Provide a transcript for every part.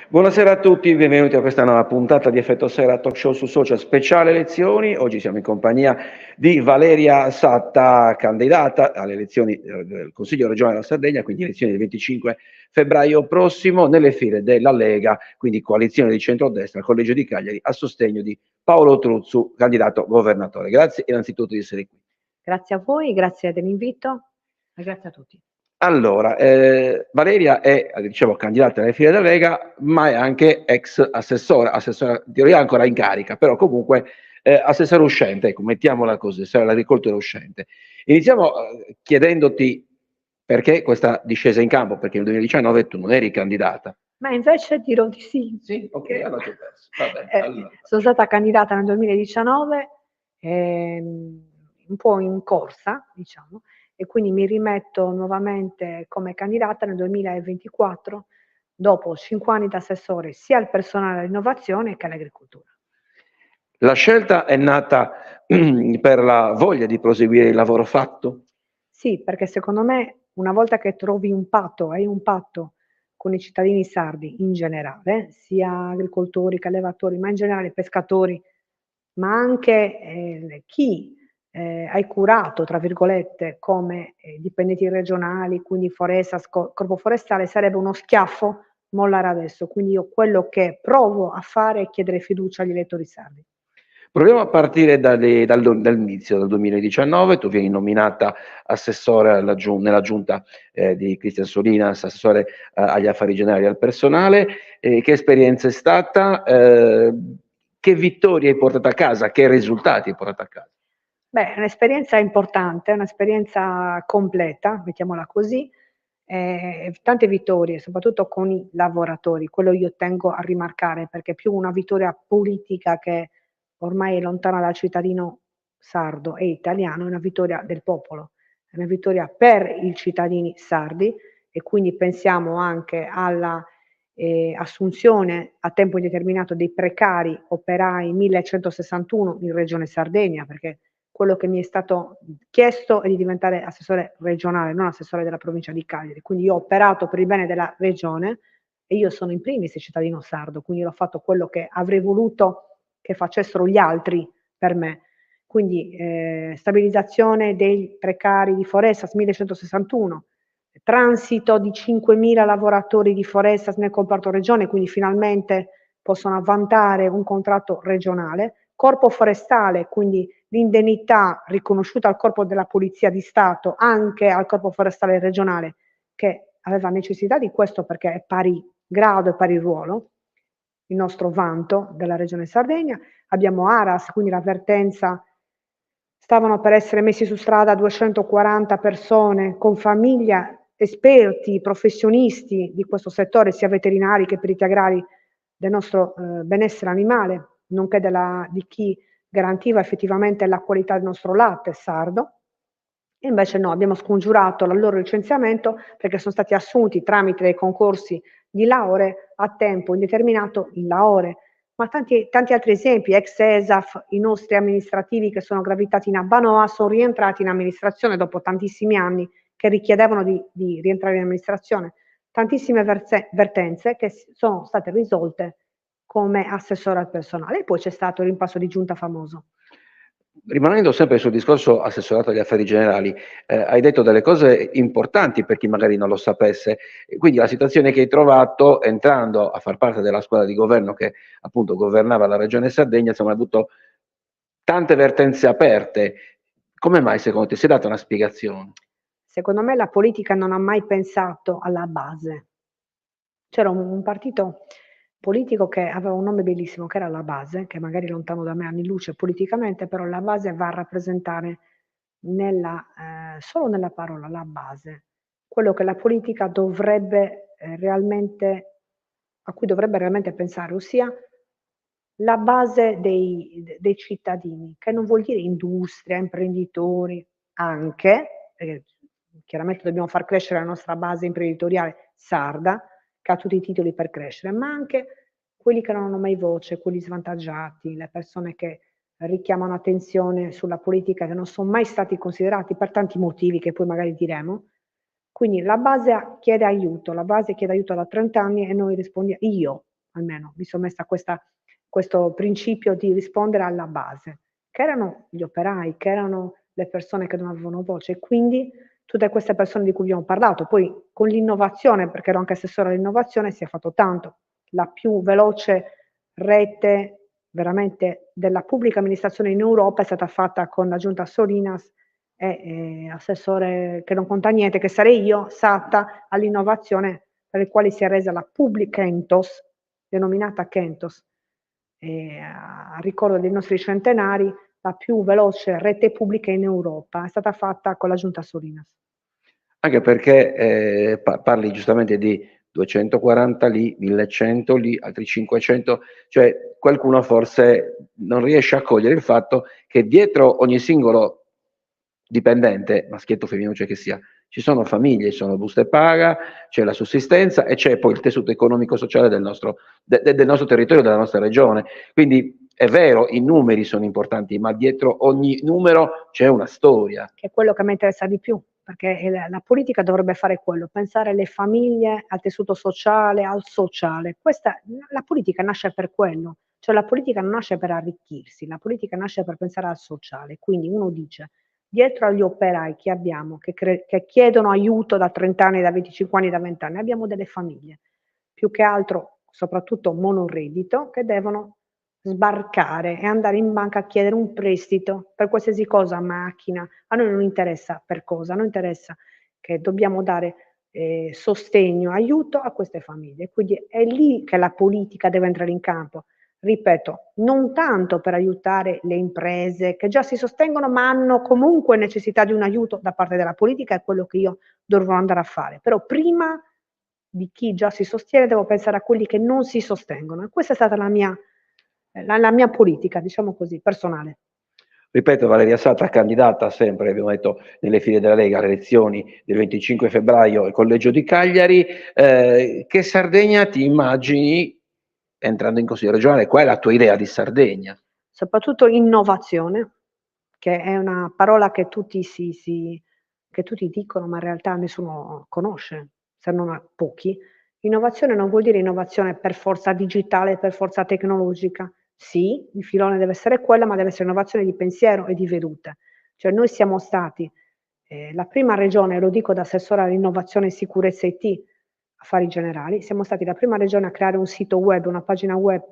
Buonasera a tutti, benvenuti a questa nuova puntata di Effetto Sera Talk Show su Social speciale elezioni. Oggi siamo in compagnia di Valeria Satta, candidata alle elezioni del Consiglio regionale della Sardegna, quindi elezioni del 25 febbraio prossimo, nelle file della Lega, quindi coalizione di centrodestra, Collegio di Cagliari, a sostegno di Paolo Truzzu, candidato governatore. Grazie innanzitutto di essere qui. Grazie a voi, grazie dell'invito e grazie a tutti. Allora, Valeria è, dicevo, candidata alle file della Lega, ma è anche ex assessore, in teoria ancora in carica, però comunque assessore uscente, ecco, mettiamola così, assessore all'agricoltura uscente. Iniziamo chiedendoti perché questa discesa in campo, perché nel 2019 tu non eri candidata. Ma invece dirò di sì. Sì, ok, allora ci ho perso. Vabbè, allora. Sono stata candidata nel 2019, un po' in corsa, diciamo, e quindi mi rimetto nuovamente come candidata nel 2024, dopo 5 anni da assessore sia al personale all'innovazione che all'agricoltura. La scelta è nata per la voglia di proseguire il lavoro fatto? Sì, perché secondo me una volta che trovi un patto, hai un patto con i cittadini sardi in generale, sia agricoltori che allevatori, ma in generale pescatori, ma anche chi hai curato, tra virgolette, come dipendenti regionali, quindi Forestas, Corpo Forestale, sarebbe uno schiaffo mollare adesso. Quindi io quello che provo a fare è chiedere fiducia agli elettori sardi. Proviamo a partire dall'inizio, dal 2019, tu vieni nominata assessore nella giunta di Cristian Solinas, assessore agli affari generali e al personale. Che esperienza è stata? Che vittorie hai portato a casa? Che risultati hai portato a casa? Beh, è un'esperienza importante, un'esperienza completa, mettiamola così, tante vittorie, soprattutto con i lavoratori, quello io tengo a rimarcare, perché più una vittoria politica che ormai è lontana dal cittadino sardo e italiano, è una vittoria del popolo, è una vittoria per i cittadini sardi e quindi pensiamo anche alla assunzione a tempo indeterminato dei precari operai 1161 in Regione Sardegna, perché quello che mi è stato chiesto è di diventare assessore regionale, non assessore della provincia di Cagliari. Quindi io ho operato per il bene della regione e io sono in primis cittadino sardo, quindi ho fatto quello che avrei voluto che facessero gli altri per me. Quindi stabilizzazione dei precari di Forestas 1161, transito di 5.000 lavoratori di Forestas nel comparto regione, quindi finalmente possono vantare un contratto regionale, corpo forestale, quindi l'indennità riconosciuta al corpo della Polizia di Stato, anche al corpo forestale regionale, che aveva necessità di questo perché è pari grado e pari ruolo, il nostro vanto della Regione Sardegna. Abbiamo Aras, quindi l'avvertenza, stavano per essere messi su strada 240 persone con famiglia, esperti, professionisti di questo settore, sia veterinari che periti agrari del nostro benessere animale, nonché di chi garantiva effettivamente la qualità del nostro latte sardo. E invece no, abbiamo scongiurato il loro licenziamento perché sono stati assunti tramite dei concorsi di lauree a tempo indeterminato in lauree. Ma tanti altri esempi, ex ESAF, i nostri amministrativi che sono gravitati in Abbanoa sono rientrati in amministrazione dopo tantissimi anni che richiedevano di rientrare in amministrazione. Tantissime vertenze che sono state risolte come assessore al personale. E poi c'è stato il rimpasso di giunta famoso. Rimanendo sempre sul discorso assessorato agli affari generali, hai detto delle cose importanti per chi magari non lo sapesse, quindi la situazione che hai trovato entrando a far parte della squadra di governo che appunto governava la regione Sardegna, insomma, hai avuto tante vertenze aperte. Come mai secondo te? Si è data una spiegazione? Secondo me la politica non ha mai pensato alla base. C'era un partito politico che aveva un nome bellissimo, che era La Base, che magari è lontano da me anni luce politicamente, però la base va a rappresentare solo nella parola la base, quello che la politica dovrebbe a cui dovrebbe realmente pensare, ossia la base dei cittadini, che non vuol dire industria, imprenditori, anche, perché chiaramente dobbiamo far crescere la nostra base imprenditoriale sarda, che ha tutti i titoli per crescere, ma anche quelli che non hanno mai voce, quelli svantaggiati, le persone che richiamano attenzione sulla politica, che non sono mai stati considerati per tanti motivi che poi magari diremo. Quindi la base chiede aiuto da 30 anni e noi rispondiamo, io almeno mi sono messa questo principio di rispondere alla base, che erano gli operai, che erano le persone che non avevano voce e quindi tutte queste persone di cui abbiamo parlato. Poi con l'innovazione, perché ero anche assessore all'innovazione, si è fatto tanto. La più veloce rete veramente della pubblica amministrazione in Europa è stata fatta con la giunta Solinas e assessore che non conta niente, che sarei io, Satta all'innovazione, per il quale si è resa la Publicentos, denominata Kentos, a ricordo dei nostri centenari, la più veloce rete pubblica in Europa, è stata fatta con la giunta Solinas. Anche perché parli giustamente di 240 lì, 1100 lì, altri 500, cioè qualcuno forse non riesce a cogliere il fatto che dietro ogni singolo dipendente, maschietto o femminuccio che sia, ci sono famiglie, ci sono buste paga, c'è la sussistenza e c'è poi il tessuto economico-sociale del nostro territorio, della nostra regione. Quindi è vero, i numeri sono importanti, ma dietro ogni numero c'è una storia. Che è quello che mi interessa di più, perché la politica dovrebbe fare quello, pensare alle famiglie, al tessuto sociale, al sociale. La politica nasce per quello, cioè la politica non nasce per arricchirsi, la politica nasce per pensare al sociale. Quindi uno dice, dietro agli operai che abbiamo, che chiedono aiuto da 30 anni, da 25 anni, da 20 anni, abbiamo delle famiglie, più che altro, soprattutto monoreddito, che devono sbarcare e andare in banca a chiedere un prestito per qualsiasi cosa, macchina. A noi non interessa per cosa, a noi interessa che dobbiamo dare sostegno, aiuto a queste famiglie. Quindi è lì che la politica deve entrare in campo. Ripeto, non tanto per aiutare le imprese che già si sostengono, ma hanno comunque necessità di un aiuto da parte della politica, è quello che io dovrò andare a fare. Però prima di chi già si sostiene devo pensare a quelli che non si sostengono. E questa è stata la mia politica, diciamo così, personale. Ripeto, Valeria Satta, candidata sempre, abbiamo detto, nelle file della Lega alle elezioni del 25 febbraio al Collegio di Cagliari. Che Sardegna ti immagini entrando in Consiglio regionale? Qual è la tua idea di Sardegna? Soprattutto innovazione, che è una parola che tutti che tutti dicono, ma in realtà nessuno conosce, se non a pochi. Innovazione non vuol dire innovazione per forza digitale, per forza tecnologica. Sì, il filone deve essere quella, ma deve essere innovazione di pensiero e di vedute. Cioè noi siamo stati la prima regione, lo dico da assessore all'innovazione, sicurezza IT, affari generali, siamo stati la prima regione a creare un sito web, una pagina web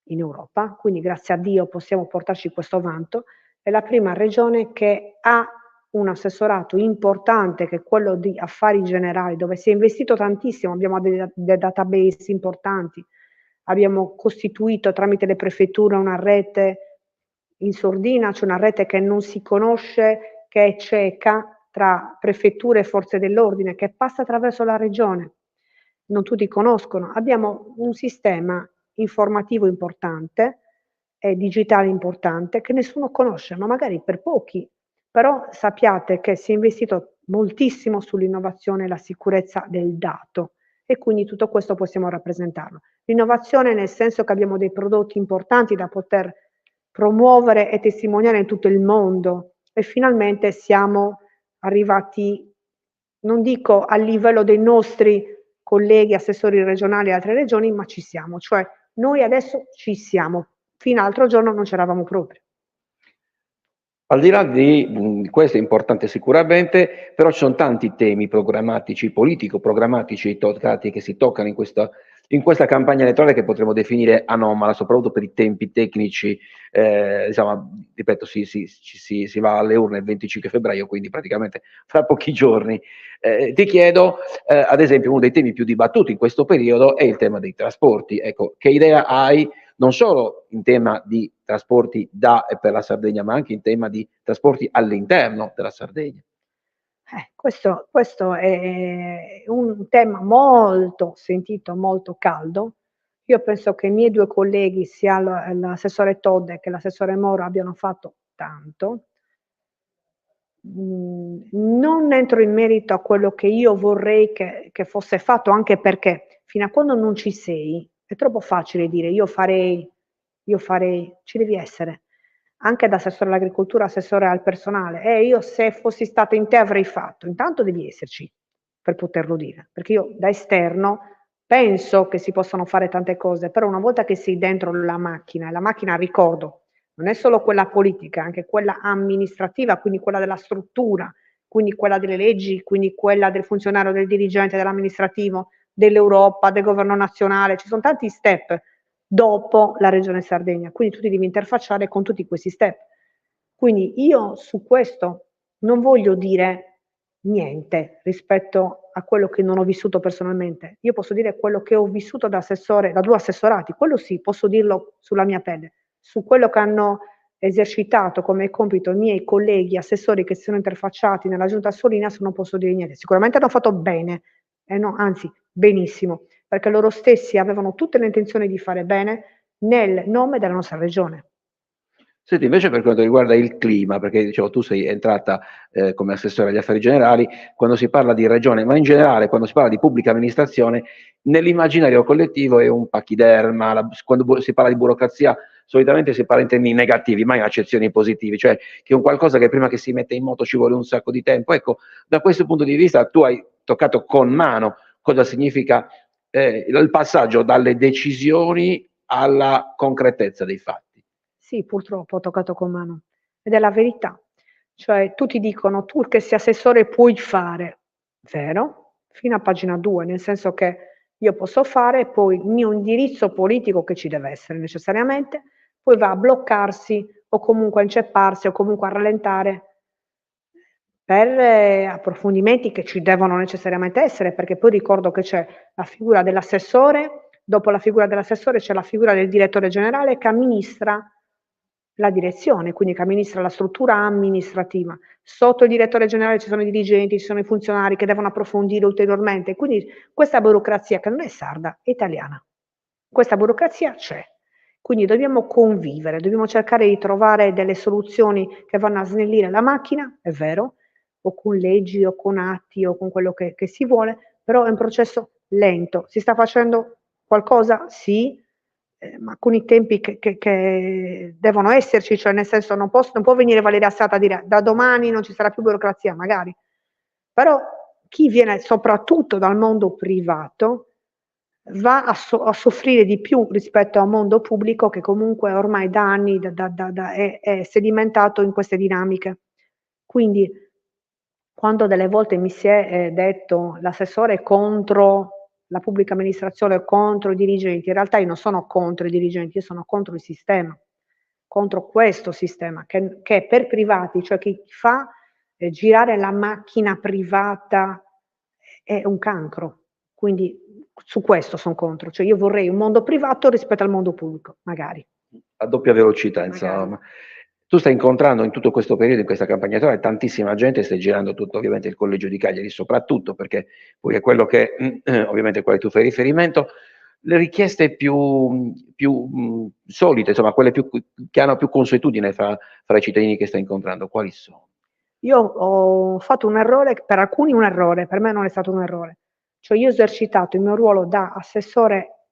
in Europa, quindi grazie a Dio possiamo portarci questo vanto. È la prima regione che ha un assessorato importante che è quello di affari generali, dove si è investito tantissimo, abbiamo dei database importanti, abbiamo costituito tramite le prefetture una rete in sordina, cioè una rete che non si conosce, che è cieca tra prefetture e forze dell'ordine, che passa attraverso la regione. Non tutti conoscono. Abbiamo un sistema informativo importante e digitale importante che nessuno conosce, ma magari per pochi. Però sappiate che si è investito moltissimo sull'innovazione e la sicurezza del dato e quindi tutto questo possiamo rappresentarlo. L'innovazione nel senso che abbiamo dei prodotti importanti da poter promuovere e testimoniare in tutto il mondo e finalmente siamo arrivati, non dico a livello dei nostri colleghi assessori regionali e altre regioni, ma ci siamo, cioè noi adesso ci siamo, fino all'altro giorno non c'eravamo proprio. Al di là di questo è importante sicuramente, però ci sono tanti temi programmatici, politico-programmatici toccati che si toccano in questa campagna elettorale che potremmo definire anomala, soprattutto per i tempi tecnici. Diciamo, ripeto, si va alle urne il 25 febbraio, quindi praticamente fra pochi giorni. Ti chiedo, ad esempio, uno dei temi più dibattuti in questo periodo è il tema dei trasporti. Ecco, che idea hai? Non solo in tema di trasporti da e per la Sardegna, ma anche in tema di trasporti all'interno della Sardegna. Questo è un tema molto sentito, molto caldo. Io penso che i miei 2 colleghi, sia l'assessore Todde che l'assessore Moro, abbiano fatto tanto. Non entro in merito a quello che io vorrei che fosse fatto, anche perché fino a quando non ci sei è troppo facile dire io farei, ci devi essere. Anche da assessore all'agricoltura, assessore al personale. Io se fossi stato in te avrei fatto. Intanto devi esserci per poterlo dire, perché io da esterno Penso che si possano fare tante cose, però una volta che sei dentro la macchina, e la macchina ricordo, non è solo quella politica, anche quella amministrativa, quindi quella della struttura, quindi quella delle leggi, quindi quella del funzionario, del dirigente, dell'amministrativo, dell'Europa, del governo nazionale, ci son tanti step dopo la Regione Sardegna, quindi tu ti devi interfacciare con tutti questi step. Quindi io su questo non voglio dire niente rispetto a quello che non ho vissuto personalmente. Io posso dire quello che ho vissuto da assessore, da 2 assessorati, quello sì, posso dirlo sulla mia pelle. Su quello che hanno esercitato come compito i miei colleghi assessori che si sono interfacciati nella giunta Solinas non posso dire niente. Sicuramente hanno fatto bene, no, anzi benissimo, perché loro stessi avevano tutte le intenzioni di fare bene nel nome della nostra regione. Senti, invece per quanto riguarda il clima, perché dicevo tu sei entrata come assessore agli affari generali, quando si parla di regione, ma in generale quando si parla di pubblica amministrazione, nell'immaginario collettivo è un pachiderma, quando si parla di burocrazia solitamente si parla in termini negativi, mai in accezioni positivi, cioè che è un qualcosa che prima che si mette in moto ci vuole un sacco di tempo. Ecco, da questo punto di vista tu hai toccato con mano cosa significa il passaggio dalle decisioni alla concretezza dei fatti. Sì, purtroppo ho toccato con mano ed è la verità. Cioè tutti dicono: "Tu che sei assessore puoi fare." Vero, fino a pagina 2, nel senso che io posso fare, poi il mio indirizzo politico, che ci deve essere necessariamente, poi va a bloccarsi o comunque a incepparsi o comunque a rallentare per approfondimenti che ci devono necessariamente essere, perché poi ricordo che c'è la figura dell'assessore, dopo la figura dell'assessore c'è la figura del direttore generale che amministra la direzione, quindi che amministra la struttura amministrativa. Sotto il direttore generale ci sono i dirigenti, ci sono i funzionari che devono approfondire ulteriormente, quindi questa burocrazia che non è sarda, è italiana. Questa burocrazia c'è. Quindi dobbiamo convivere, dobbiamo cercare di trovare delle soluzioni che vanno a snellire la macchina, è vero, o con leggi o con atti o con quello che si vuole, però è un processo lento. Si sta facendo qualcosa? Sì, ma con i tempi che devono esserci, cioè nel senso non può venire Valeria Sata a dire: "Da domani non ci sarà più burocrazia", magari. Però chi viene soprattutto dal mondo privato va a soffrire di più rispetto al mondo pubblico che comunque ormai da anni è sedimentato in queste dinamiche. Quindi quando delle volte mi si è, detto: "L'assessore è contro la pubblica amministrazione, è contro i dirigenti", in realtà io non sono contro i dirigenti, io sono contro il sistema, contro questo sistema che per privati, cioè chi fa, girare la macchina privata è un cancro. Quindi su questo son contro, cioè io vorrei un mondo privato rispetto al mondo pubblico, magari, A doppia velocità, magari. insomma. Tu stai incontrando in tutto questo periodo, in questa campagna elettorale, tantissima gente, stai girando tutto ovviamente il collegio di Cagliari soprattutto, perché poi è quello che ovviamente al quale tu fai riferimento. Le richieste più solite, insomma quelle che hanno più consuetudine fra i cittadini che stai incontrando, quali sono? Io ho fatto un errore, per alcuni un errore, per me non è stato un errore. Cioè io ho esercitato il mio ruolo da assessore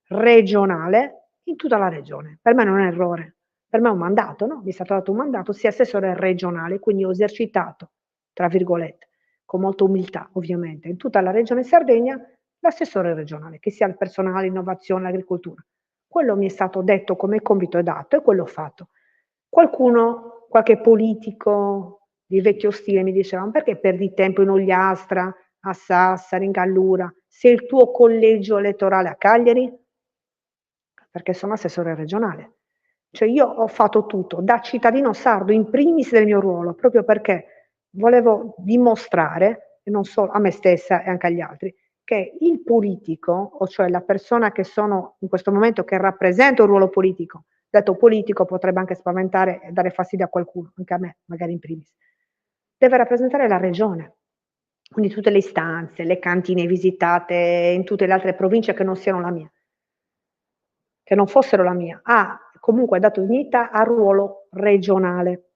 regionale in tutta la regione. Per me non è un errore, per me è un mandato, no, mi è stato dato un mandato, sia assessore regionale, quindi ho esercitato, tra virgolette, con molta umiltà ovviamente, in tutta la regione Sardegna, l'assessore regionale, che sia il personale, l'innovazione, l'agricoltura. Quello mi è stato detto come compito e dato e quello ho fatto. Qualche politico di vecchio stile mi diceva: "Ma perché perdi tempo in Ogliastra, a Sassari, in Gallura, se il tuo collegio elettorale è a Cagliari?" Perché sono assessore regionale. Cioè io ho fatto tutto, da cittadino sardo, in primis del mio ruolo, proprio perché volevo dimostrare, e non solo a me stessa e anche agli altri, che il politico, o cioè la persona che sono in questo momento che rappresenta un ruolo politico, detto politico potrebbe anche spaventare e dare fastidio a qualcuno, anche a me, magari in primis, deve rappresentare la regione. Quindi tutte le istanze, le cantine visitate in tutte le altre province che non siano la mia. Che non fossero la mia, ha comunque dato dignità al ruolo regionale.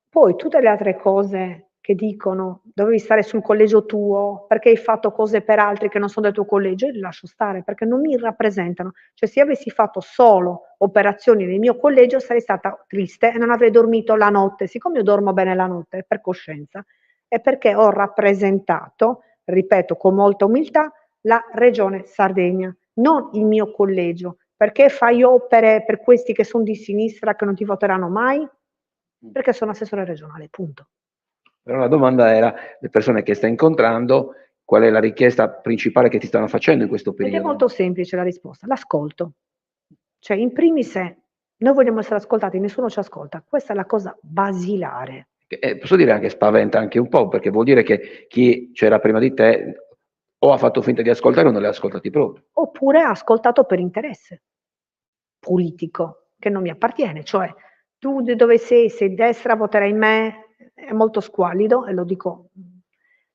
Poi tutte le altre cose che dicono: "Dovevi stare sul collegio tuo, perché hai fatto cose per altri che non sono del tuo collegio", io li lascio stare perché non mi rappresentano. Cioè se io avessi fatto solo operazioni nel mio collegio sarei stata triste e non avrei dormito la notte. Siccome io dormo bene la notte per coscienza, è perché ho rappresentato, ripeto con molta umiltà, la Regione Sardegna, non il mio collegio. Perché fai opere per questi che sono di sinistra che non ti voteranno mai? Perché sono assessore regionale, punto. Però la domanda era, le persone che stai incontrando, qual è la richiesta principale che ti stanno facendo in questo Ed è periodo? molto semplice la risposta, l'ascolto. Cioè, in primis noi vogliamo essere ascoltati, nessuno ci ascolta. Questa è la cosa basilare. Posso dire anche spaventa anche un po', perché vuol dire che chi c'era prima di te o ha fatto finta di ascoltare o non li ha ascoltati proprio. Oppure ha ascoltato per interesse politico, che non mi appartiene. Cioè, tu di dove sei? Sei destra, voterai me? È molto squallido, e lo dico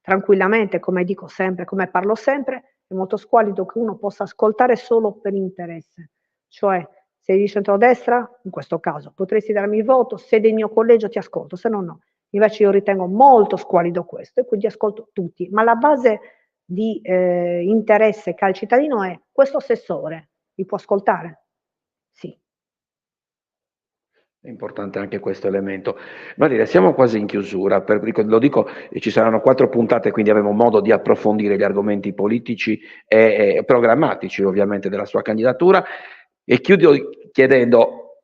tranquillamente, come dico sempre, come parlo sempre, è molto squallido che uno possa ascoltare solo per interesse. Cioè, sei di centrodestra? In questo caso potresti darmi il voto, sei del mio collegio ti ascolto, se no no. Invece io ritengo molto squallido questo e quindi ascolto tutti, ma la base di interesse che ha il cittadino è: questo assessore mi può ascoltare? Sì. È importante anche questo elemento. Valeria, siamo quasi in chiusura, lo dico, ci saranno 4 puntate, quindi avremo modo di approfondire gli argomenti politici e programmatici ovviamente della sua candidatura, e chiudo chiedendo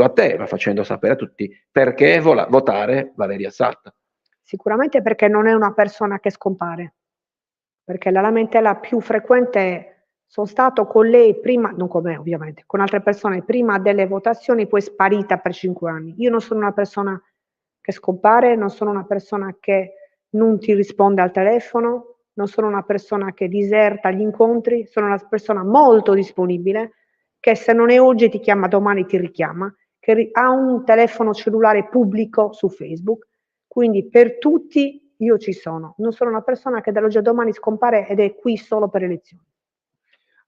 a te, ma facendo sapere a tutti, perché votare Valeria Satta. Sicuramente perché non è una persona che scompare, perché la lamentela più frequente è: son stato con lei prima, non con me ovviamente, con altre persone prima delle votazioni, poi è sparita per 5 anni. Io non sono una persona che scompare, non sono una persona che non ti risponde al telefono, non sono una persona che diserta gli incontri, sono una persona molto disponibile, che se non è oggi ti chiama domani, ti richiama, che ha un telefono cellulare pubblico su Facebook, quindi per tutti io ci sono. Non sono una persona che dall'oggi al domani scompare ed è qui solo per elezioni.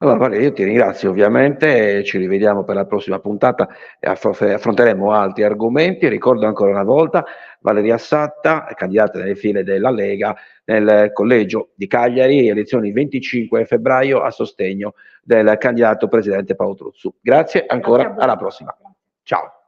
Allora, Valeria, io ti ringrazio ovviamente, ci rivediamo per la prossima puntata e affronteremo altri argomenti. Ricordo ancora una volta Valeria Satta, candidata nelle file della Lega nel collegio di Cagliari, elezioni 25 febbraio a sostegno del candidato presidente Paolo Truzzu. Grazie ancora, alla prossima. Ciao.